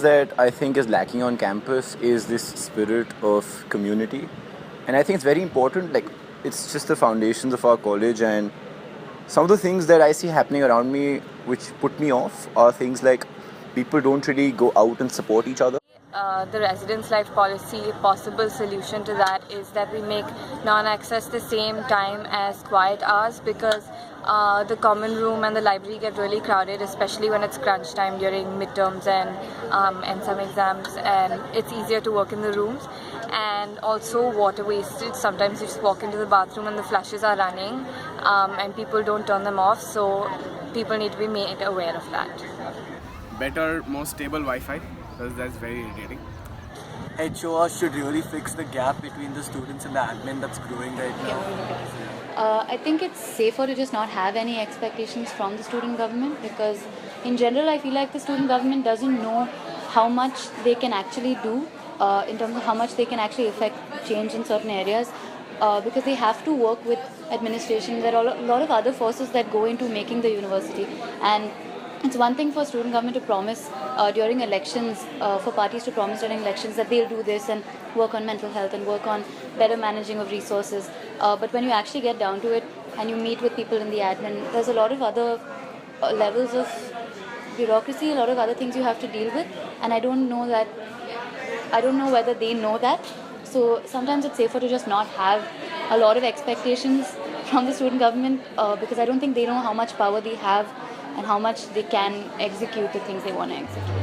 that I think is lacking on campus is this spirit of community. And I think it's very important. Like, it's just the foundations of our college. And some of the things that I see happening around me which put me off are things like people don't really go out and support each other. The residence life policy, possible solution to that is that we make non-access the same time as quiet hours, because the common room and the library get really crowded, especially when it's crunch time during midterms and some exams, and it's easier to work in the rooms. And also water wastage. Sometimes you just walk into the bathroom and the flushes are running, and people don't turn them off, so people need to be made aware of that. Better, more stable Wi-Fi, because that's very irritating. HOR should really fix the gap between the students and the admin that's growing right now. I think it's safer to just not have any expectations from the student government, because in general I feel like the student government doesn't know how much they can actually do in terms of how much they can actually affect change in certain areas, because they have to work with administration. There are a lot of other forces that go into making the university, and it's one thing for student government to promise during elections, for parties to promise during elections that they'll do this and work on mental health and work on better managing of resources. But when you actually get down to it and you meet with people in the admin, there's a lot of other levels of bureaucracy, a lot of other things you have to deal with, and I don't know whether they know that. So sometimes it's safer to just not have a lot of expectations from the student government, because I don't think they know how much power they have and how much they can execute the things they want to execute.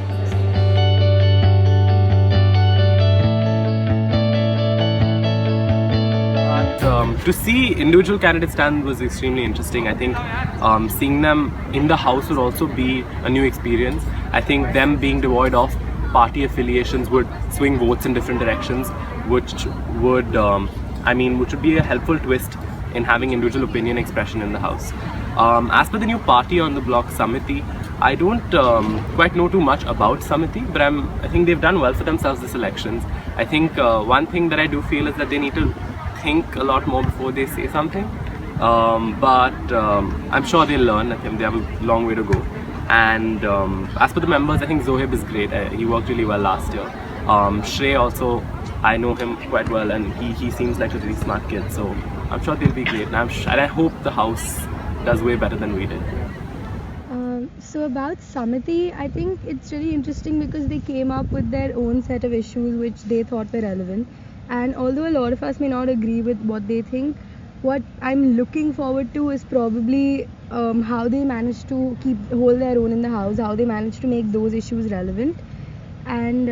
To see individual candidates stand was extremely interesting. I think seeing them in the house would also be a new experience. I think them being devoid of party affiliations would swing votes in different directions, which would be a helpful twist in having individual opinion expression in the house. As per the new party on the block, Samiti, I don't quite know too much about Samiti, but I think they've done well for themselves this elections. I think one thing that I do feel is that they need to think a lot more before they say something, but I'm sure they'll learn. I think they have a long way to go. And as per the members, I think Zohib is great. He worked really well last year. Shrey also, I know him quite well, and he seems like a really smart kid, so I'm sure they'll be great. And I hope the house does way better than we did. So about Samiti, I think it's really interesting because they came up with their own set of issues which they thought were relevant. And although a lot of us may not agree with what they think, what I'm looking forward to is probably how they managed to hold their own in the house, how they managed to make those issues relevant. And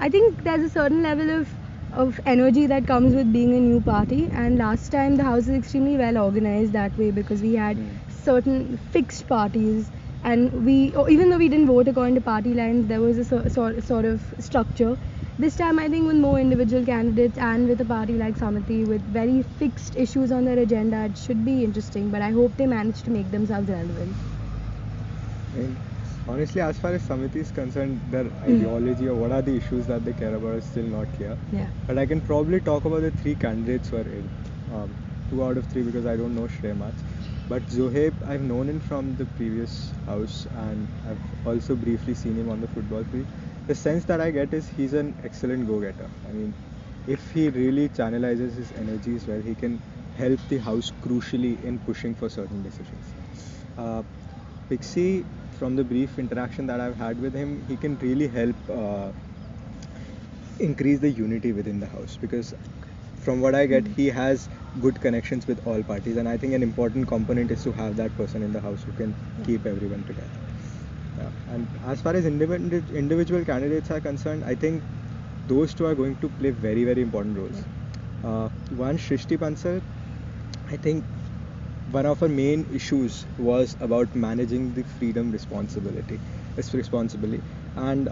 I think there's a certain level of energy that comes with being a new party, and last time the house is extremely well organized that way, because we had certain fixed parties, and even though we didn't vote according to party lines, there was a sort of structure. This time I think with more individual candidates and with a party like Samiti with very fixed issues on their agenda, it should be interesting, but I hope they manage to make themselves relevant. And honestly, as far as Samiti is concerned, their ideology or what are the issues that they care about is still not clear. Yeah. But I can probably talk about the three candidates who are in. 2 out of 3 because I don't know Shrey much. But Zohaib, I've known him from the previous house, and I've also briefly seen him on the football field. The sense that I get is he's an excellent go-getter. I mean, if he really channelizes his energies well, he can help the house crucially in pushing for certain decisions. Pixie, from the brief interaction that I've had with him, he can really help increase the unity within the house, because from what I get, he has good connections with all parties, and I think an important component is to have that person in the house who can keep everyone together. Yeah. And as far as individual candidates are concerned, I think those two are going to play very, very important roles. One, Shrishti Bansal, I think one of her main issues was about managing the freedom responsibly, and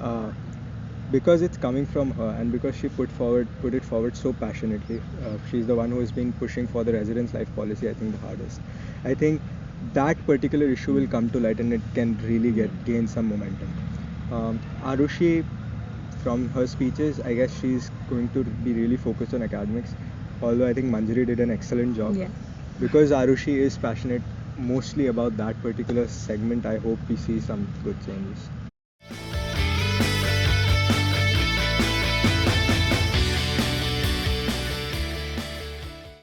because it's coming from her, and because she put it forward so passionately, she's the one who has been pushing for the residence life policy, I think, the hardest. I think that particular issue will come to light, and it can really gain some momentum. Arushi, from her speeches, I guess she's going to be really focused on academics, although I think Manjari did an excellent job. Yes. Because Arushi is passionate mostly about that particular segment, I hope we see some good changes.